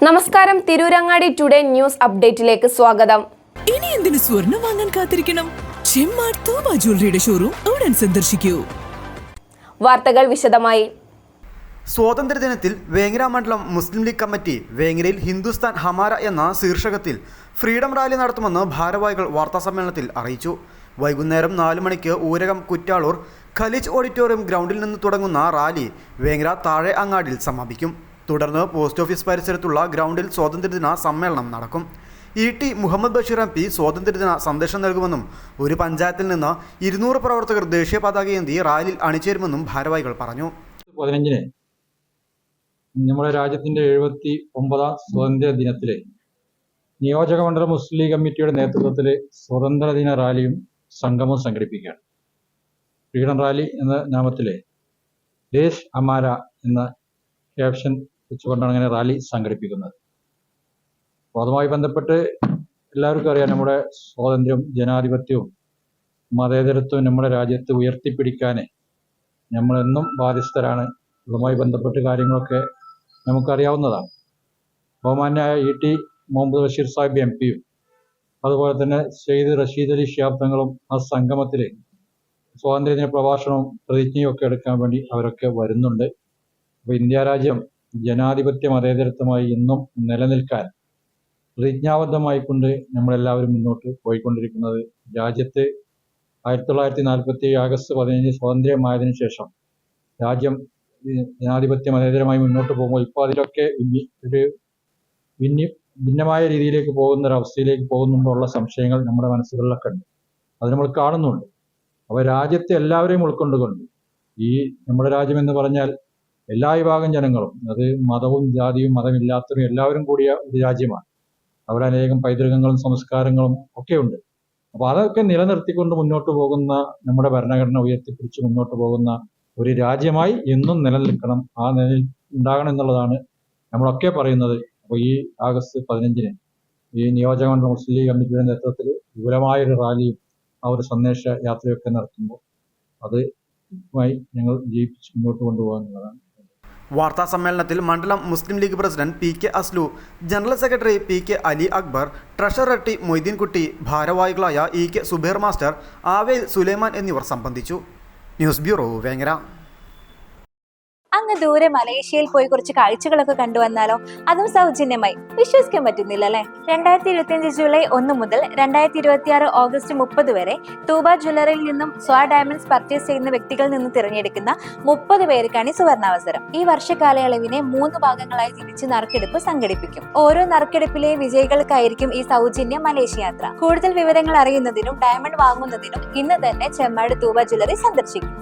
നമസ്കാരം, Tirurangadi today news അപ്ഡേറ്റിലേക്ക് സ്വാഗതം. ഇനി എന്തിനു സ്വർണം വാങ്ങാൻ കാത്തിരിക്കണം? ചെമ്മാട് തൂബ ജ്വല്ലറിയുടെ ഷോറൂം ഉടൻ സന്ദർശിക്കൂ. വാർത്തകൾ വിശദമായി. സ്വാതന്ത്ര്യദിനത്തിൽ വേങ്ങര മണ്ഡലം മുസ്ലിം ലീഗ് കമ്മിറ്റി വേങ്ങരയിൽ ഹിന്ദുസ്ഥാൻ ഹമാര എന്ന ശീർഷകത്തിൽ ഫ്രീഡം റാലി നടത്തുമെന്ന് ഭാരവാഹികൾ വാർത്താസമ്മേളനത്തിൽ അറിയിച്ചു. വൈകുന്നേരം 4 മണിക്ക് ഊരകം കുറ്റാളൂർ ഖലീജ് ഓഡിറ്റോറിയം ഗ്രൗണ്ടിൽ നിന്ന് തുടങ്ങുന്ന റാലി വേങ്ങര താഴെ അങ്ങാടിയിൽ സമാപിക്കും. തുടർന്ന് പോസ്റ്റ് ഓഫീസ് പരിസരത്തുള്ള ഗ്രൗണ്ടിൽ സ്വാതന്ത്ര്യദിന സമ്മേളനം നടക്കും. ടി മുഹമ്മദ് ബഷീർ MP സ്വാതന്ത്ര്യദിന സന്ദേശം നൽകുമെന്നും ഒരു പഞ്ചായത്തിൽ നിന്ന് 200 പ്രവർത്തകർ ദേശീയ പതാകയേന്തി റാലിയിൽ അണിചേരുമെന്നും ഭാരവാഹികൾ പറഞ്ഞു. 15-ന് നമ്മുടെ രാജ്യത്തിൻ്റെ 79ാം സ്വാതന്ത്ര്യ ദിനത്തിലെ നിയോജകമണ്ഡലം മുസ്ലിം ലീഗ് കമ്മിറ്റിയുടെ നേതൃത്വത്തിൽ സ്വാതന്ത്ര്യദിന റാലിയും സംഗമവും സംഘടിപ്പിക്കുകയാണ്. ഫ്രീഡം റാലി എന്ന നാമത്തിലെ ദേശ് അമാര എന്ന ക്യാപ്ഷൻ വെച്ചുകൊണ്ടാണ് അങ്ങനെ റാലി സംഘടിപ്പിക്കുന്നത്. അപ്പോൾ അതുമായി ബന്ധപ്പെട്ട് എല്ലാവർക്കും അറിയാം, നമ്മുടെ സ്വാതന്ത്ര്യവും ജനാധിപത്യവും മതേതരത്വവും നമ്മുടെ രാജ്യത്ത് ഉയർത്തിപ്പിടിക്കാൻ നമ്മളെന്നും ബാധ്യസ്ഥരാണ്. അതുമായി ബന്ധപ്പെട്ട് കാര്യങ്ങളൊക്കെ നമുക്കറിയാവുന്നതാണ്. ബഹുമാന്യായ ടി മുഹമ്മദ് ബഷീർ സാഹിബ് MP-യും അതുപോലെ തന്നെ സെയ്ദ് റഷീദ് അലി ശിഹാബ് തങ്ങളും ആ സംഗമത്തിൽ സ്വാതന്ത്ര്യദിന പ്രഭാഷണവും പ്രതിജ്ഞയും ഒക്കെ എടുക്കാൻ വേണ്ടി അവരൊക്കെ വരുന്നുണ്ട്. അപ്പോൾ ഇന്ത്യ രാജ്യം ജനാധിപത്യ മതേതരത്വമായി ഇന്നും നിലനിൽക്കാൻ പ്രതിജ്ഞാബദ്ധമായിക്കൊണ്ട് നമ്മളെല്ലാവരും മുന്നോട്ട് പോയിക്കൊണ്ടിരിക്കുന്നത്. രാജ്യത്ത് 1947 ആഗസ്റ്റ് 15 സ്വാതന്ത്ര്യമായതിനു ശേഷം രാജ്യം ജനാധിപത്യ മതേതരമായി മുന്നോട്ട് പോകുമ്പോൾ ഇപ്പോൾ അതിലൊക്കെ ഒരു ഭിന്നമായ രീതിയിലേക്ക് പോകുന്ന ഒരവസ്ഥയിലേക്ക് പോകുന്നുണ്ടുള്ള സംശയങ്ങൾ നമ്മുടെ മനസ്സുകളിലൊക്കെ ഉണ്ട്. അത് നമ്മൾ കാണുന്നുണ്ട്. അപ്പോൾ രാജ്യത്തെ എല്ലാവരെയും ഉൾക്കൊണ്ടുകൊണ്ട് ഈ നമ്മുടെ രാജ്യം എന്ന് പറഞ്ഞാൽ എല്ലാ വിഭാഗം ജനങ്ങളും, അത് മതവും ജാതിയും മതമില്ലാത്തവരും എല്ലാവരും കൂടിയ ഒരു രാജ്യമാണ്. അവിടെ അനേകം പൈതൃകങ്ങളും സംസ്കാരങ്ങളും ഒക്കെ ഉണ്ട്. അപ്പോൾ അതൊക്കെ നിലനിർത്തിക്കൊണ്ട് മുന്നോട്ട് പോകുന്ന നമ്മുടെ ഭരണഘടന ഉയർത്തിപ്പിടിച്ച് മുന്നോട്ട് പോകുന്ന ഒരു രാജ്യമായി എന്നും നിലനിൽക്കണം. ആ നിലയിൽ ഉണ്ടാകണം എന്നുള്ളതാണ് നമ്മളൊക്കെ പറയുന്നത്. അപ്പോൾ ഈ ആഗസ്റ്റ് 15-ന് ഈ നിയോജകമണ്ഡലം മുസ്ലിം ലീഗ് കമ്മിറ്റിയുടെ നേതൃത്വത്തിൽ വിപുലമായൊരു റാലിയും ആ ഒരു സന്ദേശ യാത്രയൊക്കെ നടത്തുമ്പോൾ അതുമായി ഞങ്ങൾ ജയിപ്പിച്ച് മുന്നോട്ട് കൊണ്ടുപോകാനുള്ളതാണ്. വാർത്താ സമ്മേളനത്തിൽ മണ്ഡലം Muslim League president PK Aslu, general secretary PK Ali Akbar, treasurer T Moideenkutty, ഭാരവാഹികളായ EK സുബൈർ മാസ്റ്റർ, ആവേൽ സുലൈമാൻ എന്നിവർ സംബന്ധിച്ചു. News bureau, Vengara. അങ്ങ് ദൂരെ മലേഷ്യയിൽ പോയി കുറച്ച് കാഴ്ചകളൊക്കെ കണ്ടുവന്നാലോ? അതും സൗജന്യമായി. വിശ്വസിക്കാൻ പറ്റുന്നില്ല അല്ലേ? 2025 ജൂലൈ 1 മുതൽ 2026 ഓഗസ്റ്റ് 30 വരെ തൂബ ജ്വല്ലറിയിൽ നിന്നും സ്വാ ഡയമണ്ട്സ് പർച്ചേസ് ചെയ്യുന്ന വ്യക്തികളിൽ നിന്ന് തിരഞ്ഞെടുക്കുന്ന 30 പേർക്കാണ് സുവർണാവസരം. ഈ വർഷകാലയളവിനെ 3 ഭാഗങ്ങളായി തിരിച്ച് നറുക്കെടുപ്പ് സംഘടിപ്പിക്കും. ഓരോ നറുക്കെടുപ്പിലെ വിജയികൾക്കായിരിക്കും ഈ സൗജന്യ മലേഷ്യ യാത്ര. കൂടുതൽ വിവരങ്ങൾ അറിയുന്നതിനും ഡയമണ്ട് വാങ്ങുന്നതിനും ഇന്ന് തന്നെ ചെമ്മാട് തൂബ ജ്വല്ലറി സന്ദർശിക്കും.